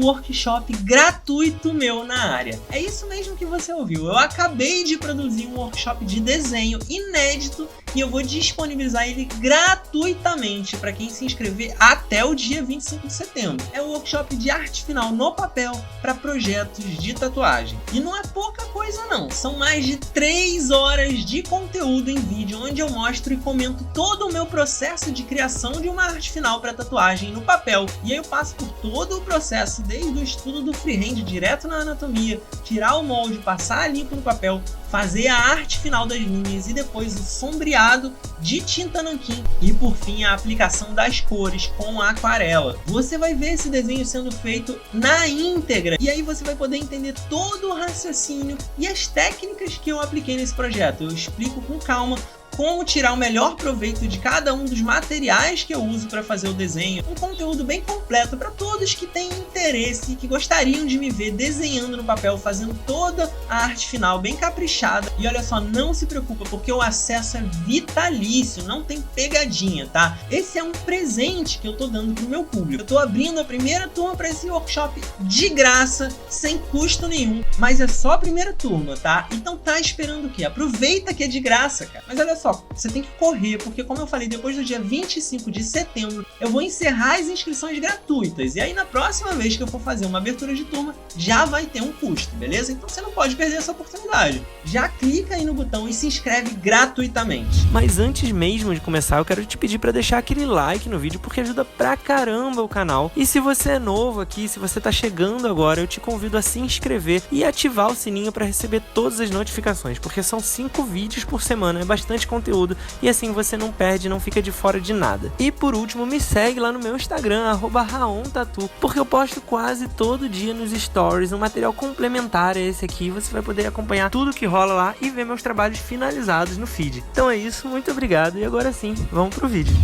workshop gratuito meu na área. É isso mesmo que você ouviu, eu acabei de produzir um workshop de desenho inédito e eu vou disponibilizar ele gratuitamente para quem se inscrever até o dia 25 de setembro. É um workshop de arte final no papel para projetos de tatuagem. E não é pouca coisa não, são mais de 3 horas de conteúdo em vídeo onde eu mostro e comento todo o meu processo de criação de uma arte final para tatuagem no papel. E aí eu passo por todo o processo, desde o estudo do freehand direto na anatomia, tirar o molde, passar a limpo no papel, fazer a arte final das linhas e depois o sombreado de tinta nanquim e por fim a aplicação das cores com a aquarela. Você vai ver esse desenho sendo feito na íntegra e aí você vai poder entender todo o raciocínio e as técnicas que eu apliquei nesse projeto. Eu explico com calma como tirar o melhor proveito de cada um dos materiais que eu uso para fazer o desenho. Um conteúdo bem completo para todos que têm interesse e que gostariam de me ver desenhando no papel, fazendo toda a arte final bem caprichada. E olha só, não se preocupa porque o acesso é vitalício, não tem pegadinha, tá? Esse é um presente que eu tô dando pro meu público. Eu tô abrindo a primeira turma para esse workshop de graça, sem custo nenhum, mas é só a primeira turma, tá? Então tá esperando o quê? Aproveita que é de graça, cara. Mas olha só, você tem que correr, porque como eu falei, depois do dia 25 de setembro, eu vou encerrar as inscrições gratuitas. E aí na próxima vez que eu for fazer uma abertura de turma, já vai ter um custo, beleza? Então você não pode perder essa oportunidade. Já clica aí no botão e se inscreve gratuitamente. Mas antes mesmo de começar, eu quero te pedir para deixar aquele like no vídeo, porque ajuda pra caramba o canal. E se você é novo aqui, se você tá chegando agora, eu te convido a se inscrever e ativar o sininho para receber todas as notificações, porque são 5 vídeos por semana, é bastante conteúdo e assim você não perde, não fica de fora de nada. E por último, me segue lá no meu Instagram, @raontatu, porque eu posto quase todo dia nos stories um material complementar a esse aqui. Você vai poder acompanhar tudo que rola lá e ver meus trabalhos finalizados no feed. Então é isso, muito obrigado e agora sim, vamos pro vídeo.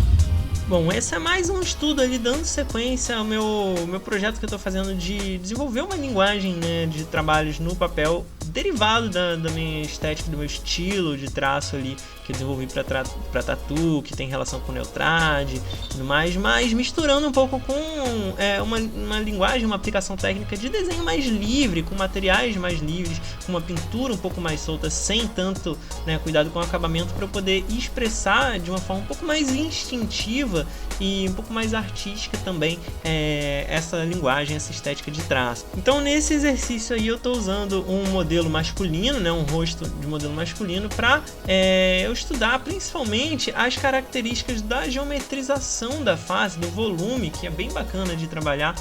Bom, esse é mais um estudo ali dando sequência ao meu projeto que eu estou fazendo de desenvolver uma linguagem, né, de trabalhos no papel derivado da minha estética, do meu estilo de traço ali que eu desenvolvi para tatu, que tem relação com neutrade e tudo mais, mas misturando um pouco com uma linguagem, uma aplicação técnica de desenho mais livre, com materiais mais livres, com uma pintura um pouco mais solta, sem tanto, né, cuidado com o acabamento, para eu poder expressar de uma forma um pouco mais instintiva e um pouco mais artística também essa linguagem, essa estética de traço. Então nesse exercício aí eu estou usando um modelo masculino, né, um rosto de modelo masculino, para eu estudar principalmente as características da geometrização da face, do volume, que é bem bacana de trabalhar.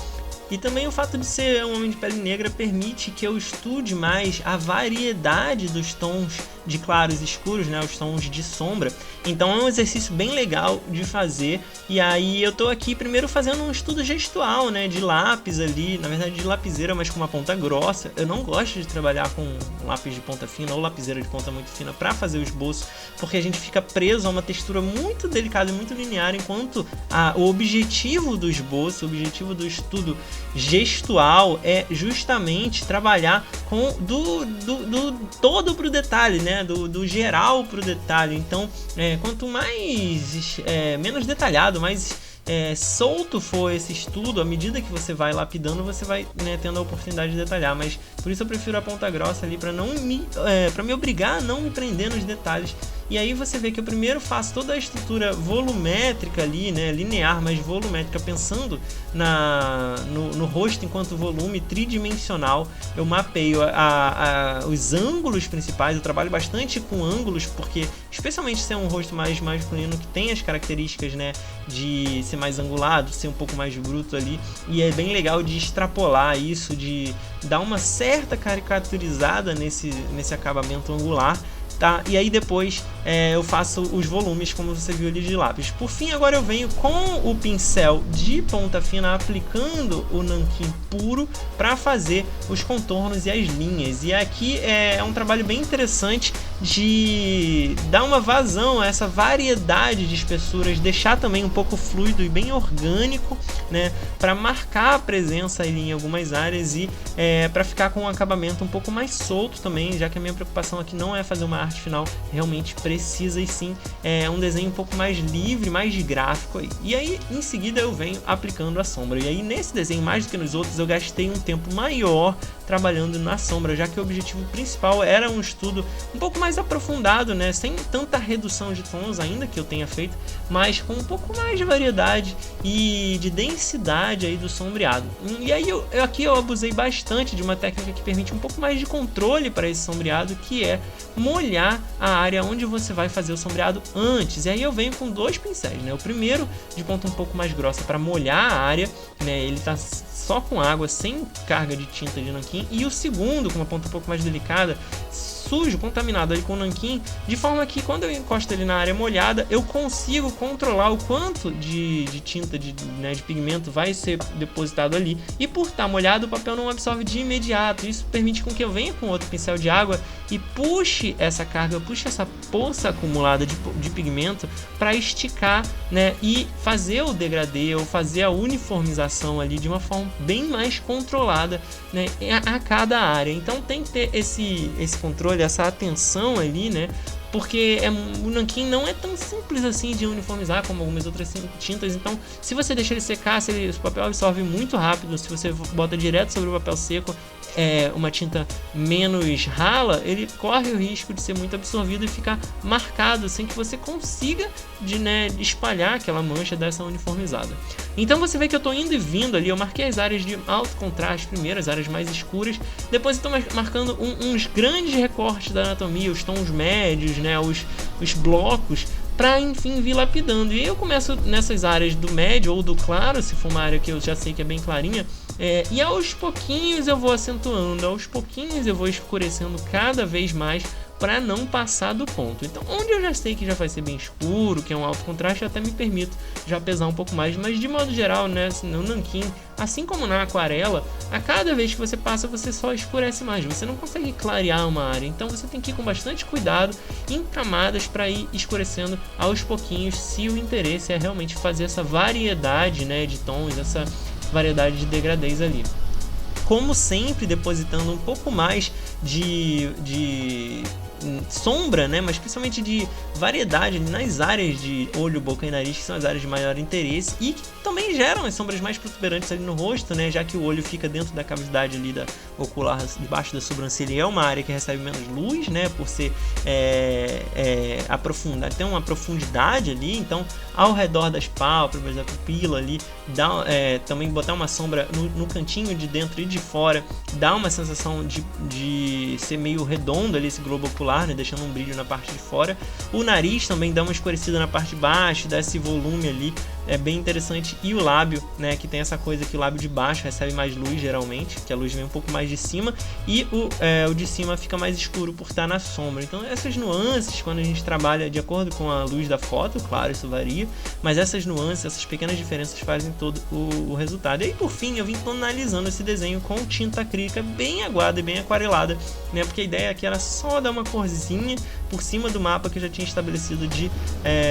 E também o fato de ser um homem de pele negra permite que eu estude mais a variedade dos tons de claros e escuros, né, os tons de sombra. Então é um exercício bem legal de fazer. E aí eu tô aqui primeiro fazendo um estudo gestual, né, de lápis ali, na verdade de lapiseira, mas com uma ponta grossa. Eu não gosto de trabalhar com lápis de ponta fina ou lapiseira de ponta muito fina para fazer o esboço, porque a gente fica preso a uma textura muito delicada e muito linear, enquanto o objetivo do esboço, o objetivo do estudo gestual é justamente trabalhar com do todo pro detalhe, né? Do geral pro detalhe. Então, quanto mais menos detalhado, mais solto for esse estudo, à medida que você vai lapidando, você vai, né, tendo a oportunidade de detalhar. Mas por isso eu prefiro a ponta grossa ali, para me obrigar a não me prender nos detalhes. E aí você vê que eu primeiro faço toda a estrutura volumétrica ali, né, linear, mas volumétrica, pensando no rosto enquanto volume tridimensional. Eu mapeio os ângulos principais, eu trabalho bastante com ângulos, porque especialmente se é um rosto mais masculino, que tem as características, né, de ser mais angulado, ser um pouco mais bruto ali, e é bem legal de extrapolar isso, de dar uma certa caricaturizada nesse acabamento angular. Tá? E aí depois eu faço os volumes, como você viu ali, de lápis. Por fim, agora eu venho com o pincel de ponta fina, aplicando o nanquim puro para fazer os contornos e as linhas. E aqui é um trabalho bem interessante de dar uma vazão a essa variedade de espessuras, deixar também um pouco fluido e bem orgânico, né, para marcar a presença ali em algumas áreas e para ficar com um acabamento um pouco mais solto também, já que a minha preocupação aqui não é fazer uma arte final realmente precisa, e sim um desenho um pouco mais livre, mais gráfico aí. E aí em seguida eu venho aplicando a sombra, e aí nesse desenho, mais do que nos outros, eu gastei um tempo maior trabalhando na sombra, já que o objetivo principal era um estudo um pouco mais aprofundado, né, sem tanta redução de tons ainda que eu tenha feito, mas com um pouco mais de variedade e de densidade aí do sombreado. E aí aqui eu abusei bastante de uma técnica que permite um pouco mais de controle para esse sombreado, que é molhar a área onde você vai fazer o sombreado antes. E aí eu venho com dois pincéis, né, o primeiro de ponta um pouco mais grossa para molhar a área, né, ele tá só com água, sem carga de tinta de nanquim, e o segundo com uma ponta um pouco mais delicada, sujo, contaminado ali com nanquim, de forma que quando eu encosto ele na área molhada, eu consigo controlar o quanto de tinta, de pigmento vai ser depositado ali, e por estar molhado o papel não absorve de imediato. Isso permite com que eu venha com outro pincel de água e puxe essa carga, puxe essa poça acumulada de pigmento para esticar, né, e fazer o degradê ou fazer a uniformização ali de uma forma bem mais controlada, né, a cada área. Então tem que ter esse controle, essa atenção ali, né, porque o nanquim não é tão simples assim de uniformizar como algumas outras tintas. Então se você deixa ele secar, o papel absorve muito rápido. Se você bota direto sobre o papel seco, uma tinta menos rala, ele corre o risco de ser muito absorvido e ficar marcado sem que você consiga espalhar aquela mancha dessa uniformizada. Então você vê que eu estou indo e vindo ali. Eu marquei as áreas de alto contraste primeiro, as áreas mais escuras, depois estou marcando uns grandes recortes da anatomia, os tons médios, né, os blocos, para enfim vir lapidando. E eu começo nessas áreas do médio ou do claro, se for uma área que eu já sei que é bem clarinha, e aos pouquinhos eu vou acentuando, aos pouquinhos eu vou escurecendo cada vez mais para não passar do ponto. Então onde eu já sei que já vai ser bem escuro, que é um alto contraste, eu até me permito já pesar um pouco mais, mas de modo geral, né, no nanquim, assim como na aquarela, a cada vez que você passa você só escurece mais, você não consegue clarear uma área. Então você tem que ir com bastante cuidado em camadas para ir escurecendo aos pouquinhos, se o interesse é realmente fazer essa variedade, né, de tons, essa variedade de degradês ali. Como sempre, depositando um pouco mais de sombra, né, mas principalmente de variedade nas áreas de olho, boca e nariz, que são as áreas de maior interesse e que também geram as sombras mais protuberantes ali no rosto, né, já que o olho fica dentro da cavidade ali da ocular, debaixo da sobrancelha, é uma área que recebe menos luz, né, por ser aprofundada, tem uma profundidade ali. Então ao redor das pálpebras, da pupila ali, também botar uma sombra no cantinho de dentro e de fora, dá uma sensação de ser meio redondo ali esse globo ocular, né, deixando um brilho na parte de fora. O nariz também dá uma escurecida na parte de baixo, dá esse volume ali, é bem interessante. E o lábio, né, que tem essa coisa que o lábio de baixo recebe mais luz geralmente, que a luz vem um pouco mais de cima, e o de cima fica mais escuro por estar na sombra. Então essas nuances, quando a gente trabalha de acordo com a luz da foto, claro, isso varia, mas essas nuances, essas pequenas diferenças fazem todo o resultado. E aí por fim eu vim tonalizando esse desenho com tinta acrílica bem aguada e bem aquarelada, né, porque a ideia aqui era só dar uma corzinha por cima do mapa que eu já tinha estabelecido de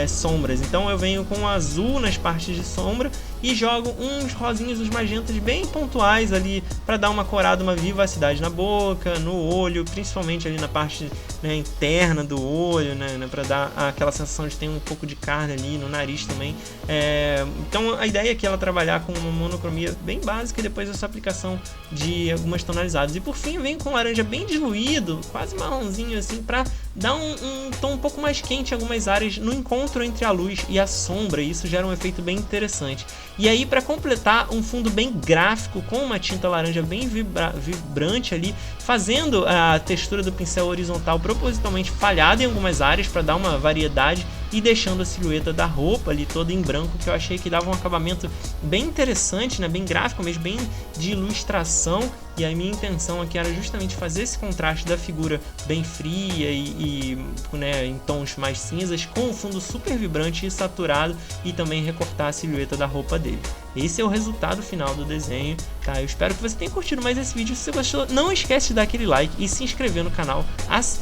sombras. Então eu venho com azul nas partes de sombra e jogo uns rosinhos, uns magentas bem pontuais ali para dar uma corada, uma vivacidade na boca, no olho, principalmente ali na parte, né, interna do olho, né, para dar aquela sensação de ter um pouco de carne ali no nariz também. Então a ideia aqui é ela trabalhar com uma monocromia bem básica e depois essa aplicação de algumas tonalizadas. E por fim vem com laranja bem diluído, quase marronzinho assim, para dar um tom um pouco mais quente em algumas áreas no encontro entre a luz e a sombra, e isso gera um efeito bem interessante. E aí, para completar, um fundo bem gráfico com uma tinta laranja bem vibrante ali, fazendo a textura do pincel horizontal propositalmente falhada em algumas áreas para dar uma variedade e deixando a silhueta da roupa ali toda em branco, que eu achei que dava um acabamento bem interessante, né, bem gráfico, mas bem de ilustração. E a minha intenção aqui era justamente fazer esse contraste da figura bem fria né, em tons mais cinzas, com o fundo super vibrante e saturado, e também recortar a silhueta da roupa dele. Esse é o resultado final do desenho, tá? Eu espero que você tenha curtido mais esse vídeo. Se você gostou, não esquece de dar aquele like e se inscrever no canal,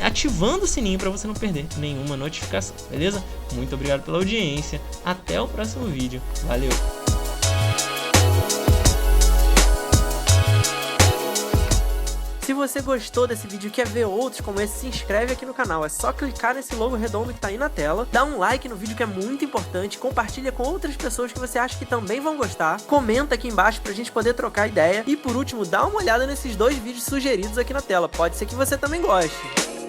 ativando o sininho para você não perder nenhuma notificação, beleza? Muito obrigado pela audiência, até o próximo vídeo, valeu! Se você gostou desse vídeo e quer ver outros como esse, se inscreve aqui no canal. É só clicar nesse logo redondo que tá aí na tela, dá um like no vídeo que é muito importante, compartilha com outras pessoas que você acha que também vão gostar, comenta aqui embaixo pra gente poder trocar ideia e por último, dá uma olhada nesses 2 vídeos sugeridos aqui na tela, pode ser que você também goste.